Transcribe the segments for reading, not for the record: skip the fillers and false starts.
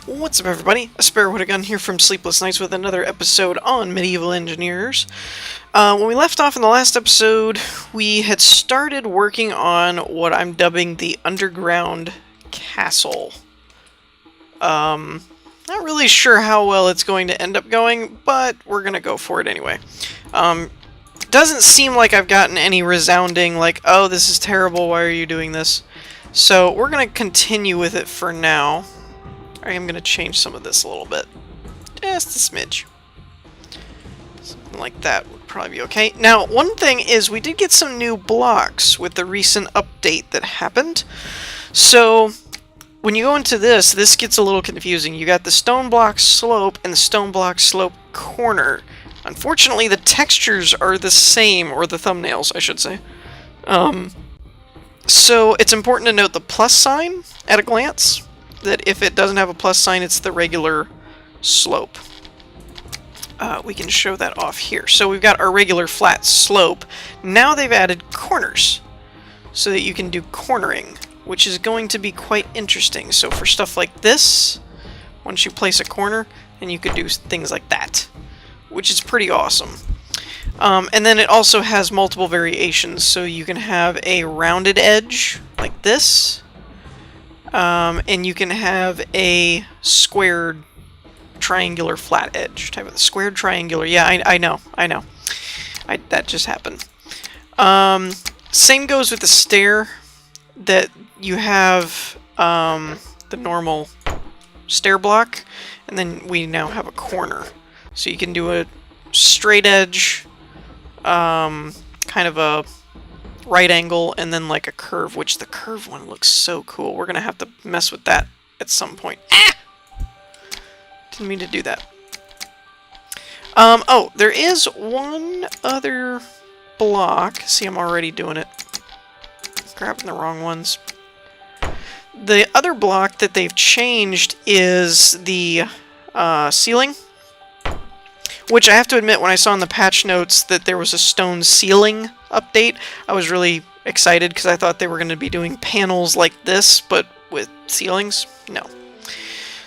What's up, everybody? A Sparrow with a Gun here from Sleepless Nights with another episode on Medieval Engineers. When we left off in the last episode, we had started working on what I'm dubbing the underground castle. Not really sure how well it's going to end up going, but we're gonna go for it anyway. Doesn't seem like I've gotten any resounding, like, oh, this is terrible, why are you doing this? So we're gonna continue with it for now. I am going to change some of this a little bit. Just a smidge. Something like that would probably be okay. Now, one thing is we did get some new blocks with the recent update that happened. So, when you go into this gets a little confusing. You got the stone block slope and the stone block slope corner. Unfortunately, the textures are the same, or the thumbnails, I should say. So, it's important to note the plus sign at a glance. That if it doesn't have a plus sign, it's the regular slope. We can show that off here. So we've got our regular flat slope. Now they've added corners so that you can do cornering, which is going to be quite interesting. So for stuff like this, once you place a corner, and you could do things like that, which is pretty awesome. And then it also has multiple variations, so you can have a rounded edge like this. And you can have a squared, triangular, flat edge type of squared, triangular. Yeah, I know. That just happened. Same goes with the stair. That you have the normal stair block, and then we now have a corner. So you can do a straight edge, kind of a right angle, and then like a curve, which the curve one looks so cool. We're gonna have to mess with that at some point. Ah! Didn't mean to do that. Oh, there is one other block. See, I'm already doing it. Grabbing the wrong ones. The other block that they've changed is the ceiling. Which I have to admit, when I saw in the patch notes that there was a stone ceiling update, I was really excited because I thought they were going to be doing panels like this, but with ceilings. No.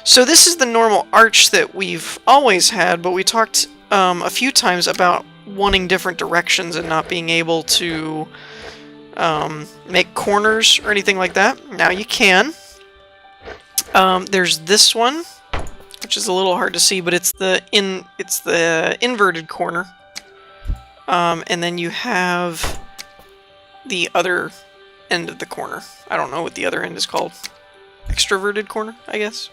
So this is the normal arch that we've always had, but we talked a few times about wanting different directions and not being able to make corners or anything like that. Now you can. There's this one, which is a little hard to see, but it's the inverted corner. And then you have the other end of the corner. I don't know what the other end is called. Extroverted corner, I guess.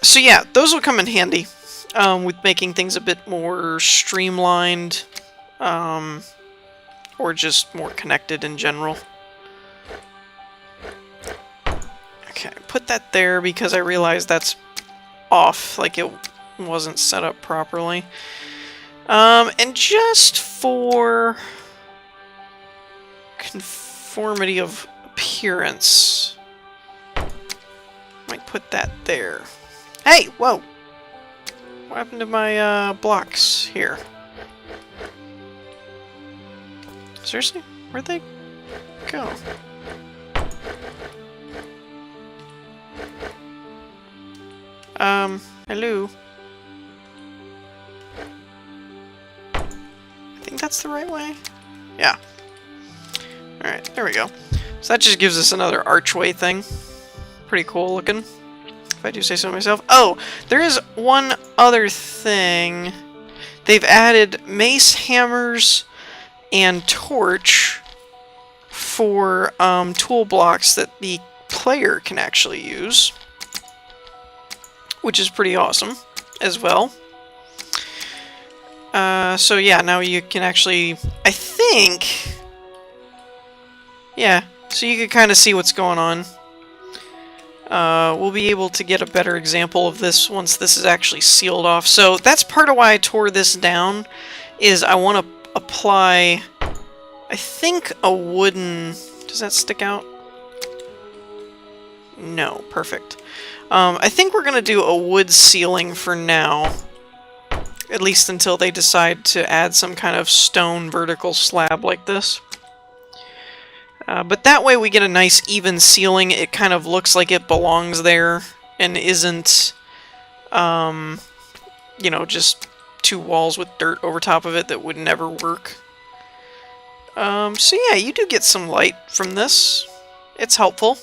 So yeah, those will come in handy with making things a bit more streamlined, or just more connected in general. Okay, put that there because I realized that's off, like it wasn't set up properly. And just for conformity of appearance, might put that there. Hey, whoa! What happened to my blocks here? Seriously? Where'd they go? Hello? I think that's the right way? Yeah. Alright, there we go. So that just gives us another archway thing. Pretty cool looking, if I do say so myself. Oh, there is one other thing. They've added mace, hammers, and torch for tool blocks that the player can actually use, which is pretty awesome as well. So yeah, now you can actually, I think, yeah, so you can kind of see what's going on. We'll be able to get a better example of this once this is actually sealed off. So that's part of why I tore this down, is I want to apply, I think, a wooden, does that stick out? No, perfect. I think we're going to do a wood ceiling for now. At least until they decide to add some kind of stone vertical slab like this. But that way we get a nice even ceiling. It kind of looks like it belongs there and isn't, you know, just two walls with dirt over top of it that would never work. So yeah, you do get some light from this. It's helpful.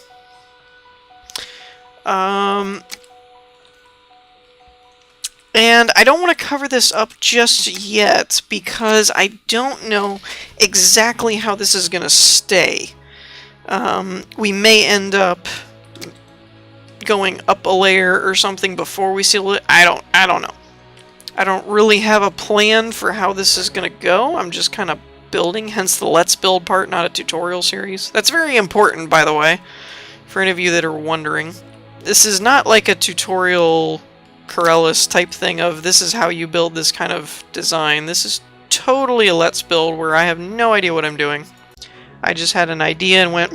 And I don't want to cover this up just yet because I don't know exactly how this is going to stay. We may end up going up a layer or something before we seal it. I don't know. I don't really have a plan for how this is going to go. I'm just kind of building, hence the Let's Build part, not a tutorial series. That's very important, by the way, for any of you that are wondering. This is not like a tutorial Corellis type thing of this is how you build this kind of design. This is totally a Let's Build where I have no idea what I'm doing. I just had an idea and went,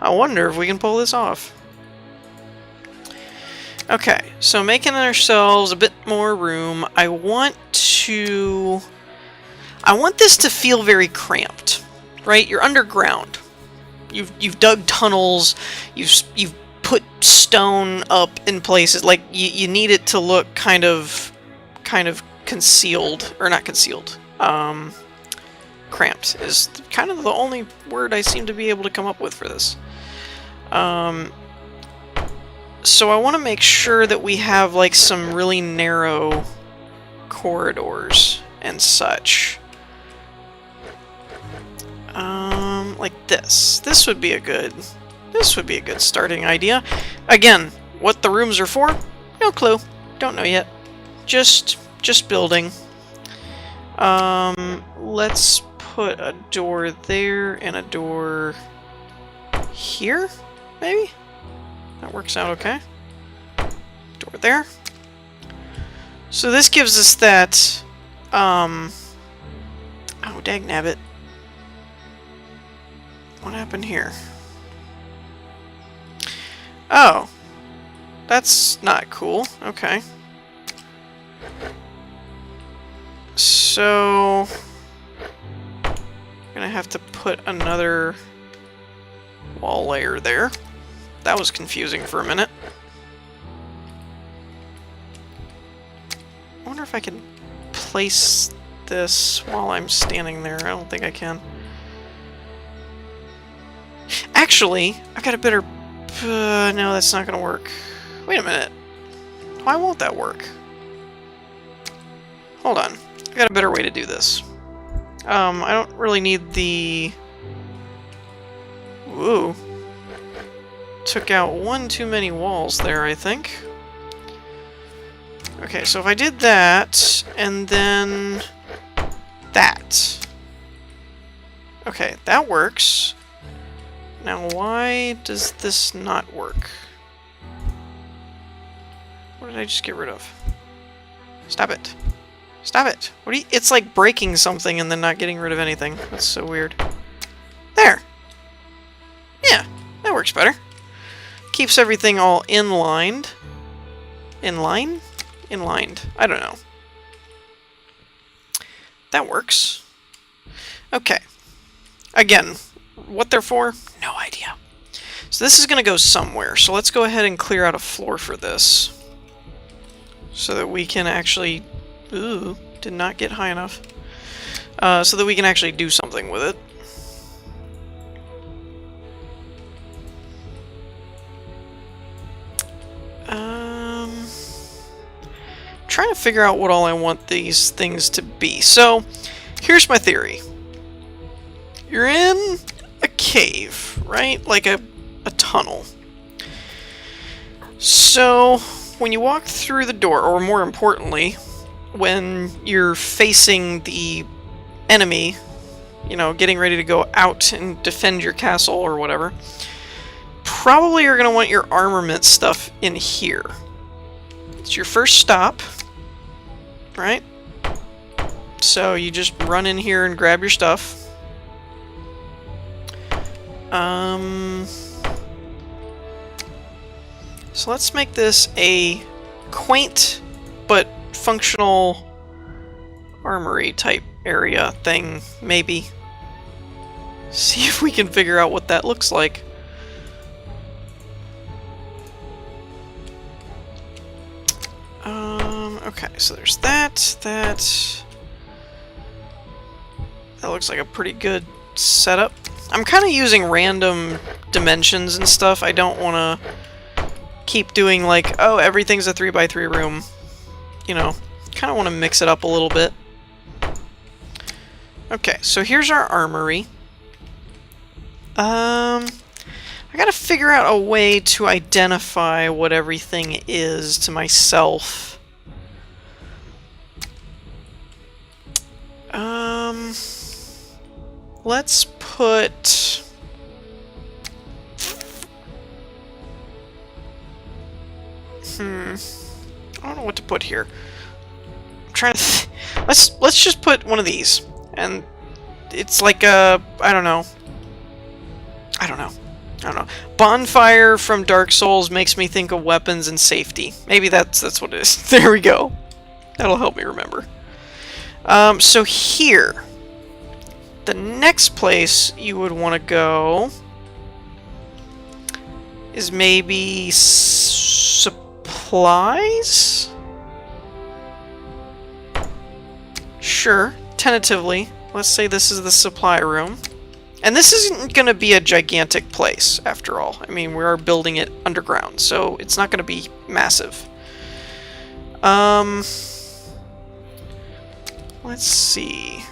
I wonder if we can pull this off. Okay, so making ourselves a bit more room. I want this to feel very cramped, right? You're underground. You've dug tunnels. You've put stone up in places. Like you need it to look kind of concealed, or not concealed. Cramped is kind of the only word I seem to be able to come up with for this. So I want to make sure that we have like some really narrow corridors and such. Like this. This would be a good starting idea. Again, what the rooms are for? No clue. Don't know yet. Just building. Let's put a door there and a door here, maybe? That works out okay. Door there. So this gives us that, oh, dagnabbit. What happened here? Oh. That's not cool. Okay. So I'm gonna have to put another wall layer there. That was confusing for a minute. I wonder if I can place this while I'm standing there. I don't think I can. Actually, I've got a better... no, that's not going to work. Wait a minute. Why won't that work? Hold on. I've got a better way to do this. I don't really need the... Ooh. Took out one too many walls there, I think. Okay, so if I did that, and then... that. Okay, that works. Now, why does this not work? What did I just get rid of? Stop it. Stop it. What do you... It's like breaking something and then not getting rid of anything. That's so weird. There. Yeah, that works better. Keeps everything all inlined. Inline? Inlined. I don't know. That works. Okay. Again, what they're for? No idea. So this is going to go somewhere. So let's go ahead and clear out a floor for this. So that we can actually... Ooh, did not get high enough. So that we can actually do something with it. Trying to figure out what all I want these things to be. So, here's my theory. You're in a cave, right? Like a tunnel. So, when you walk through the door, or more importantly, when you're facing the enemy, you know, getting ready to go out and defend your castle or whatever, probably you're going to want your armament stuff in here. It's your first stop, right? So you just run in here and grab your stuff. So let's make this a quaint but functional armory type area thing, maybe. See if we can figure out what that looks like. Okay, so there's that. That looks like a pretty good setup. I'm kind of using random dimensions and stuff. I don't want to keep doing like, oh, everything's a 3x3 room. You know, kind of want to mix it up a little bit. Okay, so here's our armory. I gotta figure out a way to identify what everything is to myself. Let's put... I don't know what to put here. I'm trying to... Let's just put one of these. And it's like a... I don't know. Bonfire from Dark Souls makes me think of weapons and safety. Maybe that's what it is. There we go. That'll help me remember. So here, the next place you would want to go is maybe supplies? Sure, tentatively. Let's say this is the supply room. And this isn't going to be a gigantic place, after all. I mean, we are building it underground, so it's not going to be massive. Let's see.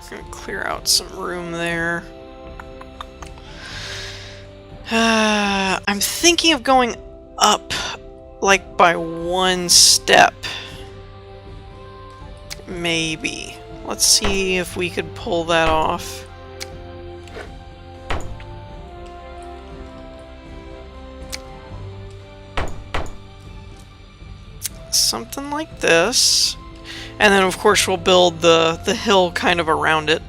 I'm going to clear out some room there. I'm thinking of going up, like, by one step. Maybe. Let's see if we could pull that off. Something like this. And then of course we'll build the hill kind of around it.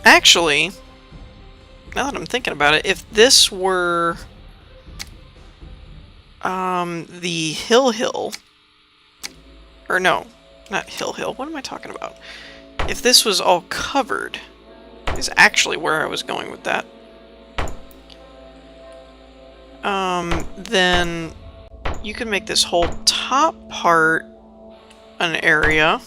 Actually, now that I'm thinking about it, if this were the hill, or no, not hill, what am I talking about? If this was all covered, is actually where I was going with that. Then you can make this whole top part an area.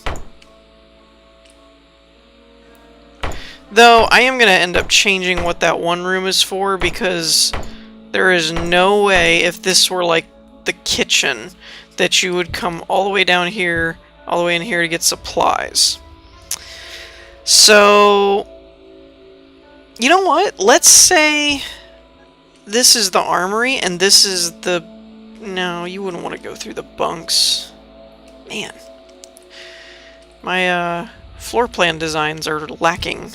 Though I am going to end up changing what that one room is for, because there is no way, if this were like the kitchen, that you would come all the way down here, all the way in here to get supplies. So, you know what? Let's say this is the armory, and this is the... No, you wouldn't want to go through the bunks. Man. My, floor plan designs are lacking.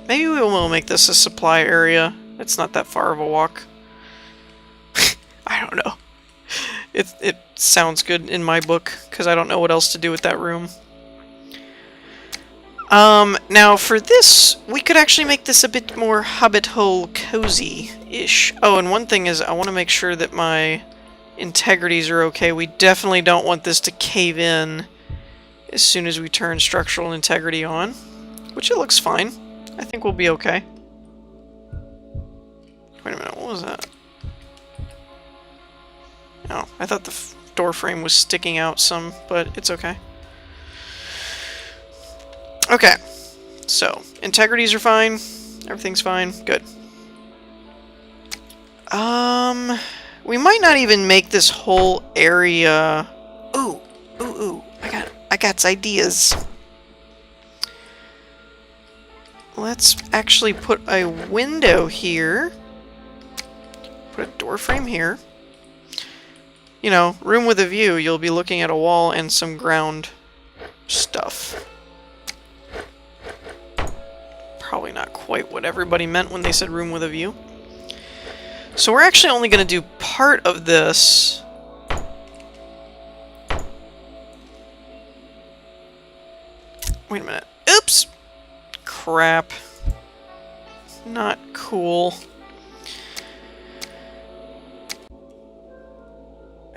Maybe we will make this a supply area. It's not that far of a walk. I don't know. It sounds good in my book, because I don't know what else to do with that room. Now for this, we could actually make this a bit more hobbit hole cozy-ish. Oh, and one thing is I want to make sure that my integrities are okay. We definitely don't want this to cave in as soon as we turn structural integrity on, which it looks fine. I think we'll be okay. Wait a minute, what was that? Oh, I thought the door frame was sticking out some, but it's okay. Okay, so integrities are fine, everything's fine, good. We might not even make this whole area. Ooh, I got ideas. Let's actually put a window here. Put a door frame here. You know, room with a view, you'll be looking at a wall and some ground stuff. Probably not quite what everybody meant when they said room with a view. So we're actually only going to do part of this. Wait a minute. Oops! Crap. Not cool.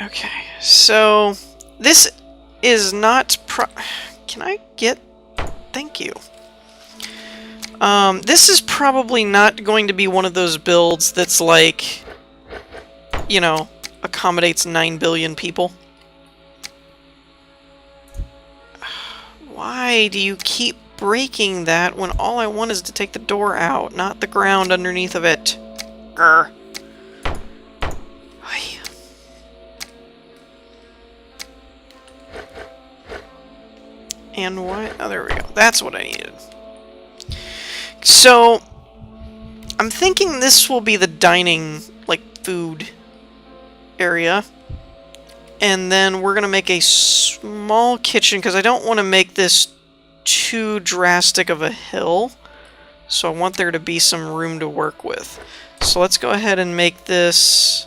Okay, so this is not can I get... Thank you. This is probably not going to be one of those builds that's like, you know, accommodates 9 billion people. Why do you keep breaking that when all I want is to take the door out, not the ground underneath of it? Grr. And what? Oh, there we go. That's what I needed. So, I'm thinking this will be the dining, like, food area. And then we're going to make a small kitchen, because I don't want to make this too drastic of a hill. So I want there to be some room to work with. So let's go ahead and make this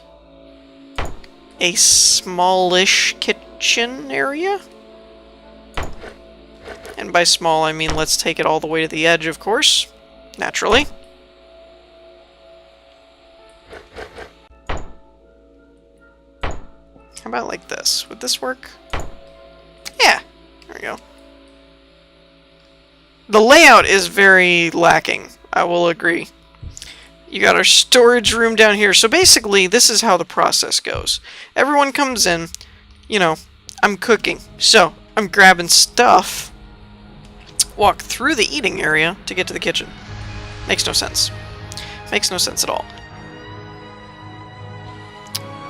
a smallish kitchen area. And by small, I mean let's take it all the way to the edge, of course. Naturally. How about like this? Would this work? Yeah. There we go. The layout is very lacking. I will agree. You got our storage room down here. So basically, this is how the process goes. Everyone comes in. You know, I'm cooking. So, I'm grabbing stuff. Walk through the eating area to get to the kitchen. Makes no sense. Makes no sense at all.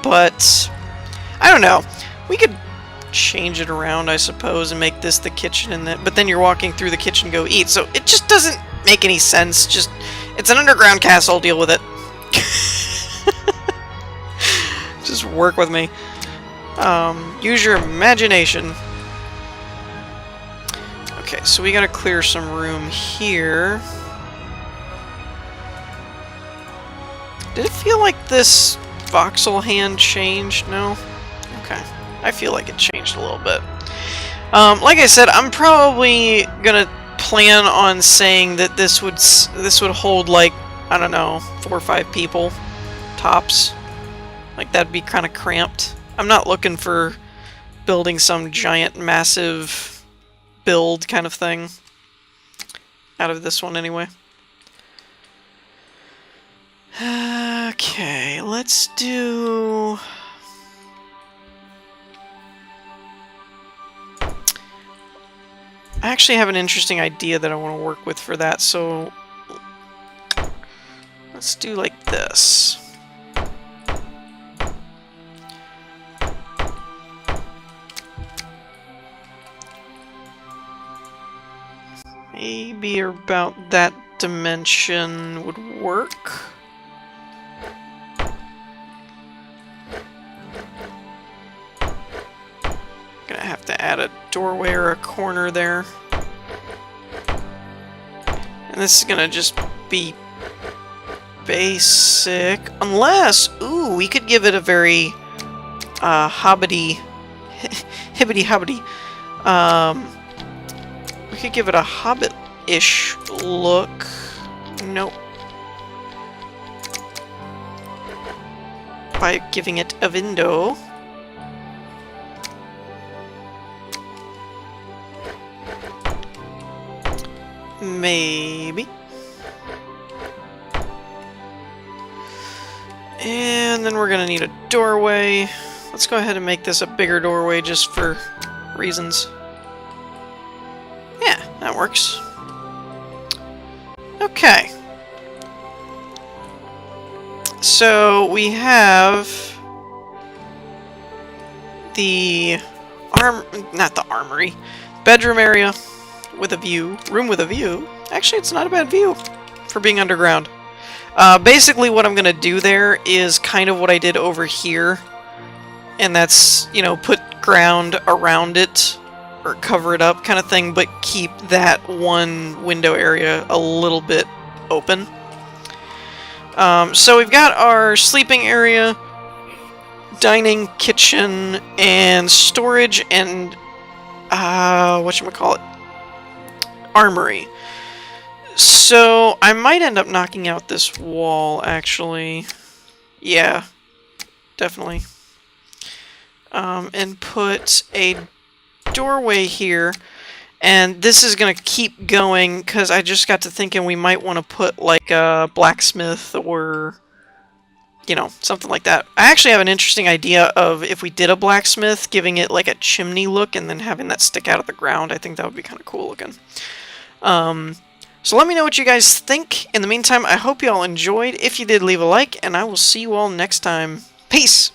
But I don't know. We could change it around, I suppose, and make this the kitchen, and then, but then you're walking through the kitchen, go eat. So it just doesn't make any sense. Just, it's an underground castle. Deal with it. Just work with me. Use your imagination. Okay, so we gotta clear some room here. Did it feel like this voxel hand changed? No? Okay. I feel like it changed a little bit. Like I said, I'm probably gonna plan on saying that this would hold, like, I don't know, 4 or 5 people tops. Like, that'd be kind of cramped. I'm not looking for building some giant, massive build kind of thing out of this one anyway. Okay, let's do... I actually have an interesting idea that I want to work with for that, so let's do like this. Maybe about that dimension would work. Gonna have to add a doorway or a corner there. And this is gonna just be basic. Unless, ooh, we could give it a very hobbity, hibbity-hobbity. We could give it a hobbit-ish look. Nope. By giving it a window. Maybe. And then we're gonna need a doorway. Let's go ahead and make this a bigger doorway just for reasons. Yeah, that works. Okay. So we have the not the armory, bedroom area with a view, room with a view. Actually, it's not a bad view for being underground. Basically, what I'm gonna do there is kind of what I did over here, and that's, you know, put ground around it or cover it up kind of thing, but keep that one window area a little bit open. So we've got our sleeping area, dining, kitchen, and storage, and whatchamacallit, armory. So I might end up knocking out this wall, actually. Yeah, definitely. And put a doorway here. And this is going to keep going, because I just got to thinking we might want to put, like, a blacksmith or, you know, something like that. I actually have an interesting idea of if we did a blacksmith, giving it, like, a chimney look and then having that stick out of the ground. I think that would be kind of cool looking. So let me know what you guys think. In the meantime, I hope you all enjoyed. If you did, leave a like, and I will see you all next time. Peace!